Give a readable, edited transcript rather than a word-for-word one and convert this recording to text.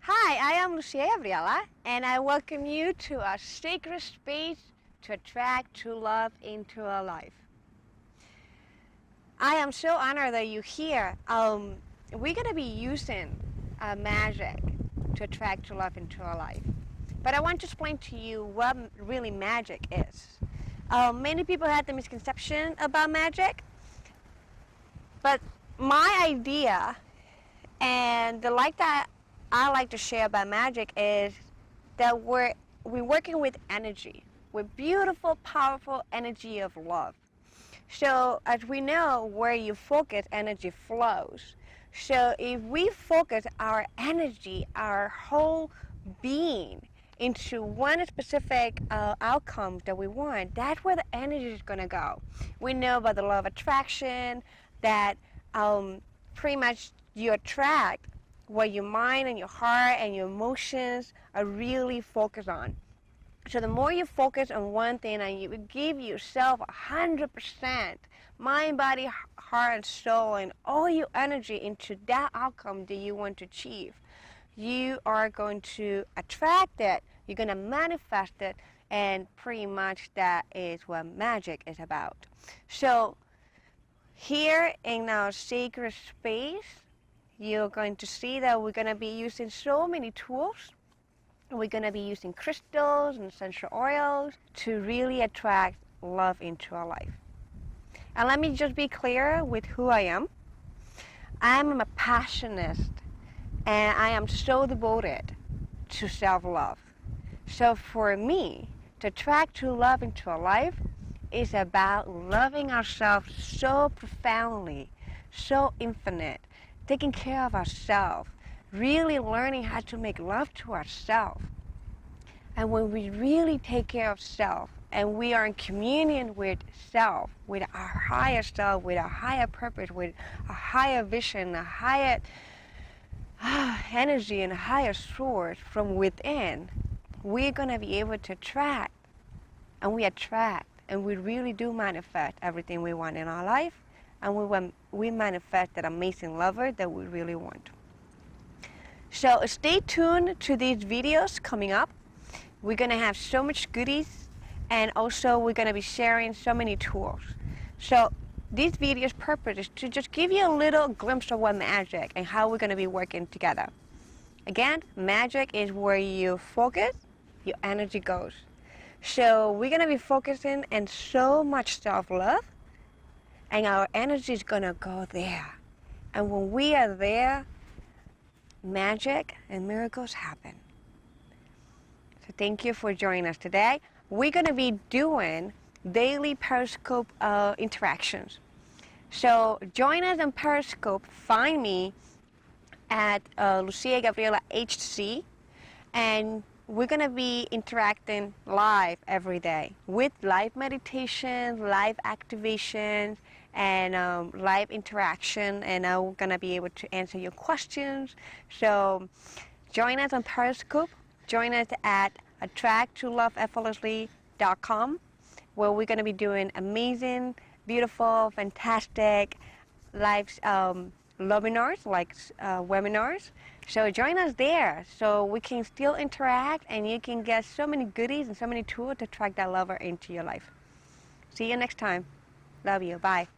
Hi, I am Lucia Gabriela, and I welcome you to a sacred space to attract true love into our life. I am so honored that you're here. We're going to be using magic to attract true love into our life. But I want to explain to you what really magic is. Many people have the misconception about magic, but my idea and the like that I like to share about magic is that we're working with energy, with beautiful, powerful energy of love. So as we know, where you focus, energy flows. So if we focus our energy, our whole being into one specific outcome that we want, that's where the energy is going to go. We know about the law of attraction that pretty much you attract what your mind and your heart and your emotions are really focused on. So the more you focus on one thing and you give yourself 100%, mind, body, heart, and soul, and all your energy into that outcome that you want to achieve, you are going to attract it, you're going to manifest it, and pretty much that is what magic is about. So here in our sacred space, you're going to see that we're going to be using so many tools. We're going to be using crystals and essential oils to really attract love into our life. And let me just be clear with who I am. I'm a passionist, and I am so devoted to self-love. So for me, to attract true love into our life is about loving ourselves so profoundly, so infinite, taking care of ourselves, really learning how to make love to ourselves. And when we really take care of self and we are in communion with self, with our higher self, with our higher purpose, with a higher vision, a higher energy and a higher source from within, we're going to be able to attract. And we attract, and we really do manifest everything we want in our life. And we manifest that amazing lover that we really want. So stay tuned to these videos coming up. We're going to have so much goodies, and also we're going to be sharing so many tools. So this video's purpose is to just give you a little glimpse of what magic and how we're going to be working together. Again, magic is where you focus, your energy goes. So we're going to be focusing on so much self-love, and our energy is going to go there. And when we are there, magic and miracles happen. So thank you for joining us today. We're going to be doing daily Periscope interactions. So join us on Periscope. Find me at Lucia Gabriela HC, and we're going to be interacting live every day with live meditation, live activation, and live interaction, and I'm going to be able to answer your questions. So join us on Periscope. Join us at attracttruloveeffortlessly.com, where we're going to be doing amazing, beautiful, fantastic live webinars, webinars. So join us there so we can still interact and you can get so many goodies and so many tools to attract that lover into your life. See you next time. Love you. Bye.